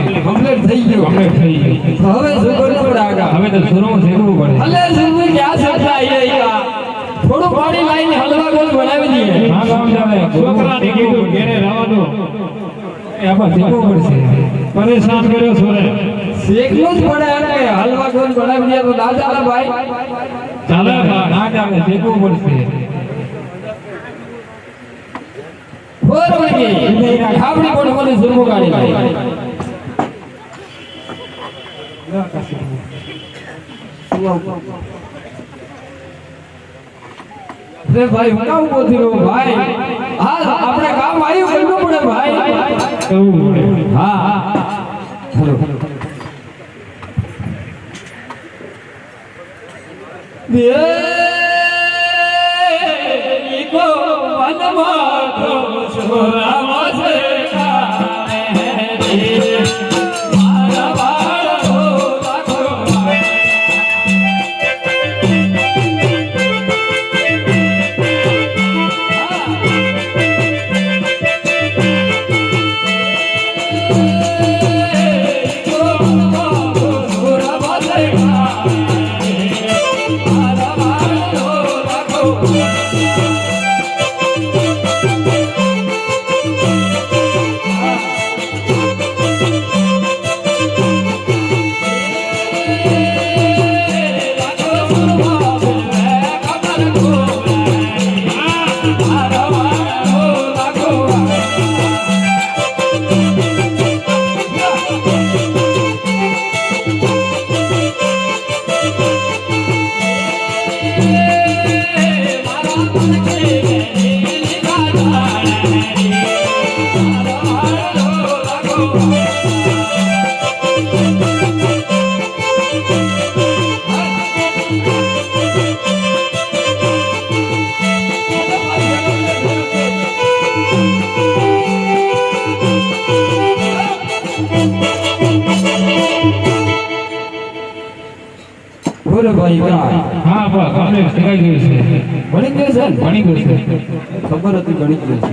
Complete થઈ ગયું complete થઈ ગયું હવે શું કરવું પડે આગળ હવે તો શરૂ શીખવું પડે હલે શું ક્યાં સપના આયા થોડું પાણી લાઈને હલવા ગોળ બનાવી દઈએ હા ગામ જાવે છોકરાને કીધું ઘરે રહેવાનું એ આપણે શીખવું પડશે પરેશાન કર્યો છોરે શીખવું જ પડે એમ કે હલવા ગોળ બનાવી દઈએ તો ના ચાલે ભાઈ ચાલે ના ચાલે શીખવું પડશે બરોબર કે આપણી કોણ કોને સુરમો કાઢી લાવી રે ભાઈ હું કામ બોલતી રહું ભાઈ હા આપણે કામ આવ્યું કરવું પડે ભાઈ કરવું પડે હા હેલો કો વનમાં તો સોરામાં છે બોલો ભાઈ હા બસ કમ્પ્લીટ શીખાઈ ગયું છે ભણી ગયું છે ભણી ગયું છે ખબર હતી ભણી ગયું છે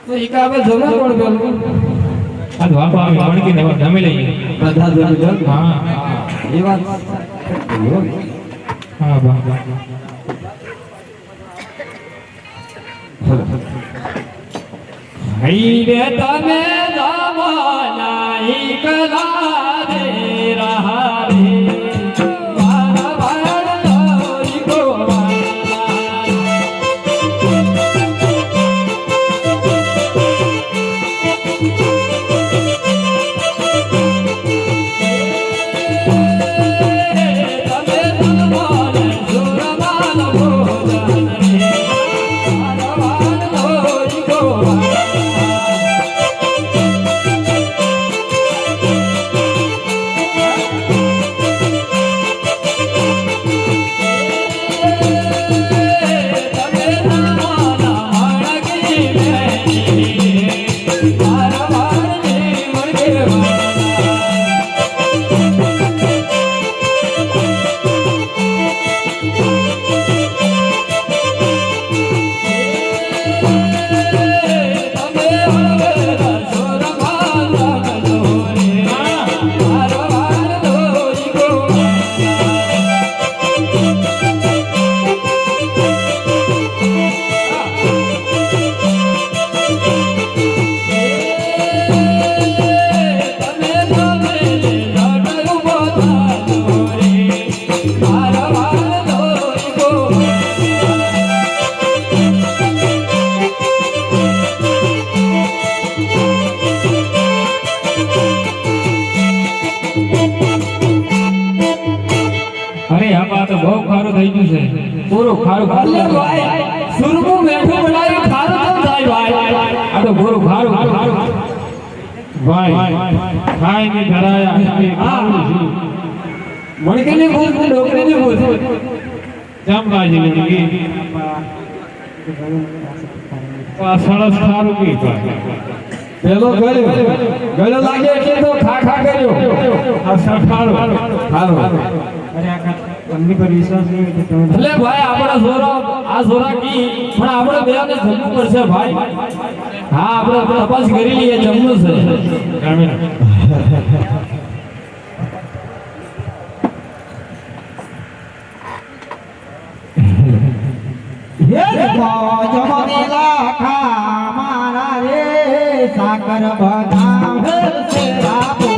તો ઈ કાવે જમે કોણ પેલું આ તો બાપા અમે ભણકી ને જમી લઈએ બધા જમે જમ હા એ વાત હા બા હઈ રે તમે જમાના ઈ કલા દે રહા રે મારા ભાડો ઈ પૂરો ખારું એટલે ભાઈ સુરમું મેઠું બનાવી ખારું કેમ થાય ભાઈ આ તો પૂરો ખારું ખારું ભાઈ ખાઈ ની ધરાયા ખારું છે મણકીની ભૂત ને ડોકરીની ભૂત જમવાજી લગી આ સરસ ખારું કી ભાઈ પેલો ગળો લાગે એટલે તો ખા ખા કર્યો આ સખારું હાલો અરે આ અમની પર વિશ્વાસ નહીં કે તમે એટલે ભાઈ આપણા સોરા આ સોરા કી પણ આપણે બેને જમવું પડશે ભાઈ હા આપણે તપાસ કરી લઈએ જમનું છે રામેણ. સાકર બનાવ છે આપો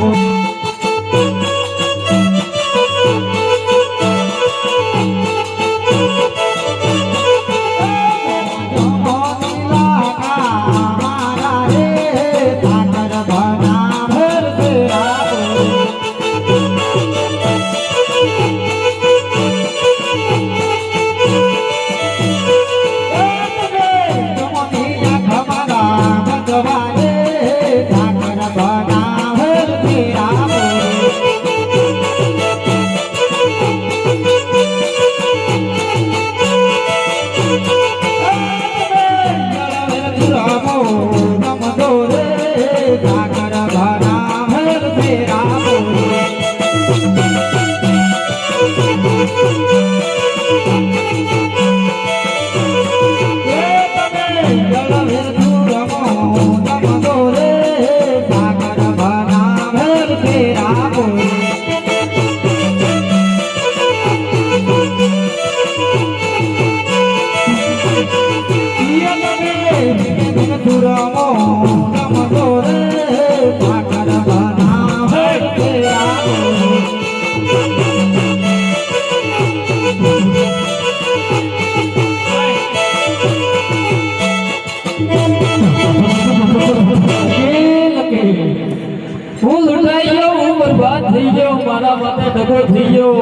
હું લૂંટાઈ ગયો હું બરબાદ થઈ ગયો મારા માથે ડગો થઈ ગયો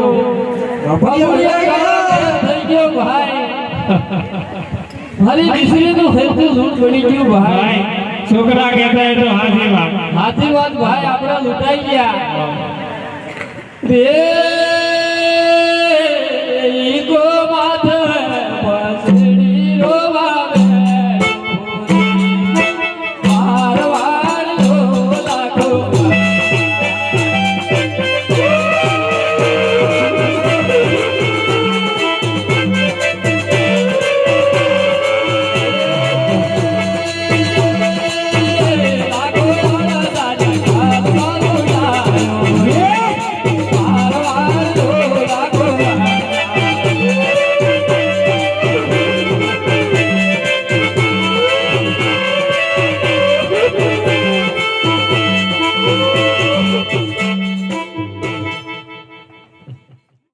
થઈ ગયો ભાઈ મારી દીકરીનું હેતુ લૂંટ બની ગયું ભાઈ ભાઈ છોકરા કહેતા એ તો હાથી વાત. સાચી વાત ભાઈ આપણે લૂંટાઈ ગયા રે